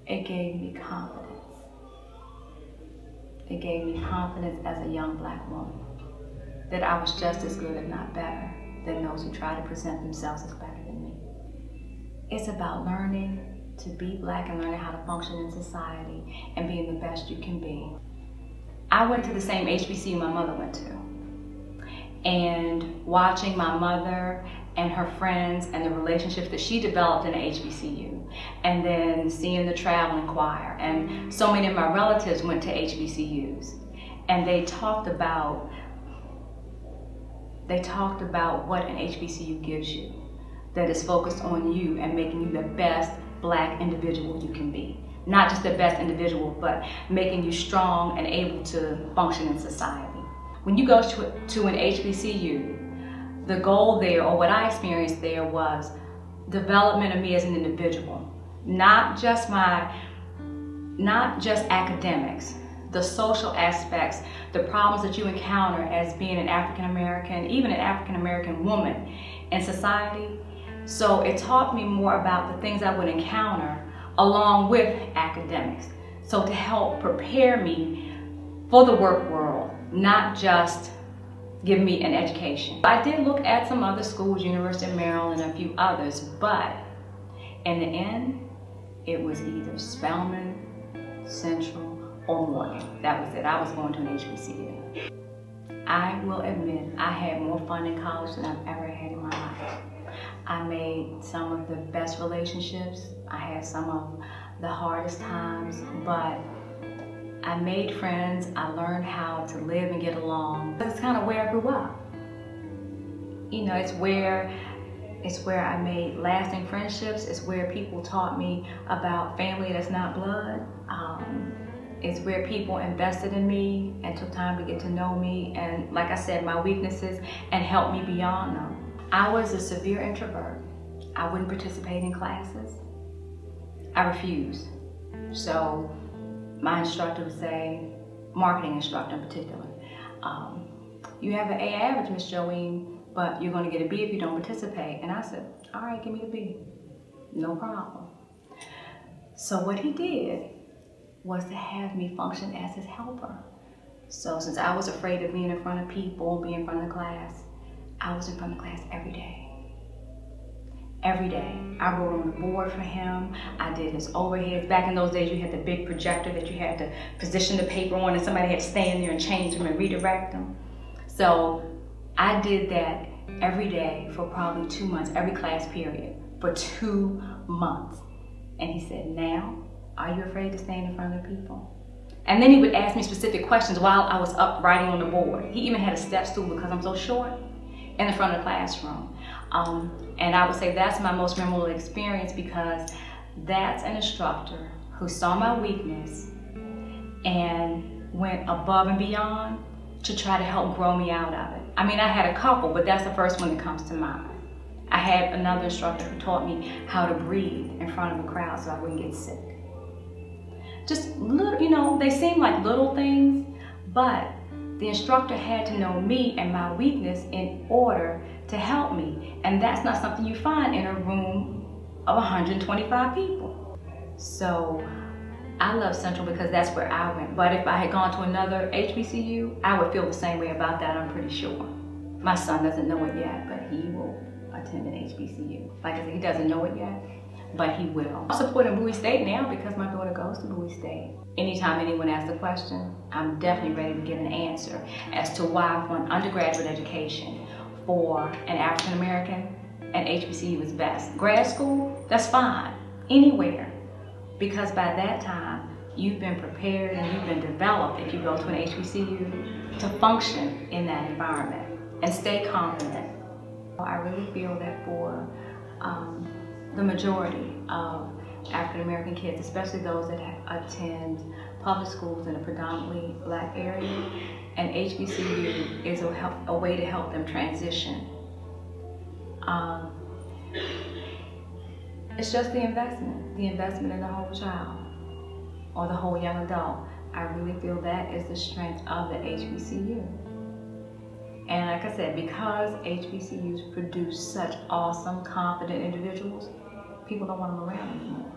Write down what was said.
It gave me confidence. It gave me confidence as a young Black woman that I was just as good, if not better, than those who try to present themselves as better than me. It's about learning to be Black and learning how to function in society and being the best you can be. I went to the same HBCU my mother went to. And watching my mother and her friends and the relationships that she developed in the HBCU, and then seeing the traveling choir, and so many of my relatives went to HBCUs, and they talked about what an HBCU gives you, that is focused on you and making you the best Black individual you can be. Not just the best individual, but making you strong and able to function in society. When you go to an HBCU, the goal there, or what I experienced there, was development of me as an individual. Not just academics, the social aspects, the problems that you encounter as being an African American, even an African American woman in society. So it taught me more about the things I would encounter along with academics. So to help prepare me for the work world, not just give me an education. I did look at some other schools, University of Maryland and a few others, but in the end, it was either Spelman, Central, or Morgan. That was it. I was going to an HBCU. I will admit, I had more fun in college than I've ever had in my life. I made some of the best relationships. I had some of the hardest times, but I made friends. I learned how to live and get along. That's kind of where I grew up. You know, it's where I made lasting friendships. It's where people taught me about family that's not blood. It's where people invested in me and took time to get to know me, and like I said, my weaknesses, and helped me beyond them. I was a severe introvert. I wouldn't participate in classes. I refused. So my instructor would say, marketing instructor in particular, you have an A average, Miss Joanne, but you're going to get a B if you don't participate. And I said, all right, give me the B. No problem. So what he did was to have me function as his helper. So since I was afraid of being in front of people, being in front of the class, I was in front of the class every day. Every day. I wrote on the board for him. I did his overheads. Back in those days, you had the big projector that you had to position the paper on, and somebody had to stand there and change them and redirect them. So I did that every day for probably 2 months, every class period, for 2 months. And he said, now, are you afraid to stand in front of people? And then he would ask me specific questions while I was up writing on the board. He even had a step stool because I'm so short in the front of the classroom. And I would say that's my most memorable experience, because that's an instructor who saw my weakness and went above and beyond to try to help grow me out of it. I mean, I had a couple, but that's the first one that comes to mind. I had another instructor who taught me how to breathe in front of a crowd so I wouldn't get sick. Just little, you know, they seem like little things, but the instructor had to know me and my weakness in order to help me. And that's not something you find in a room of 125 people. So I love Central because that's where I went. But if I had gone to another HBCU, I would feel the same way about that, I'm pretty sure. My son doesn't know it yet, but he will attend an HBCU. Like I said, he doesn't know it yet, but he will. I'm supporting Bowie State now because my daughter goes to Bowie State. Anytime anyone asks a question, I'm definitely ready to get an answer as to why for an undergraduate education for an African American, an HBCU is best. Grad school, that's fine, anywhere. Because by that time, you've been prepared and you've been developed, if you go to an HBCU, to function in that environment and stay confident. I really feel that for the majority of African American kids, especially those that attend public schools in a predominantly Black area, an HBCU is a way to help them transition. It's just the investment in the whole child or the whole young adult. I really feel that is the strength of the HBCU. And like I said, because HBCUs produce such awesome, confident individuals, people don't want them around anymore.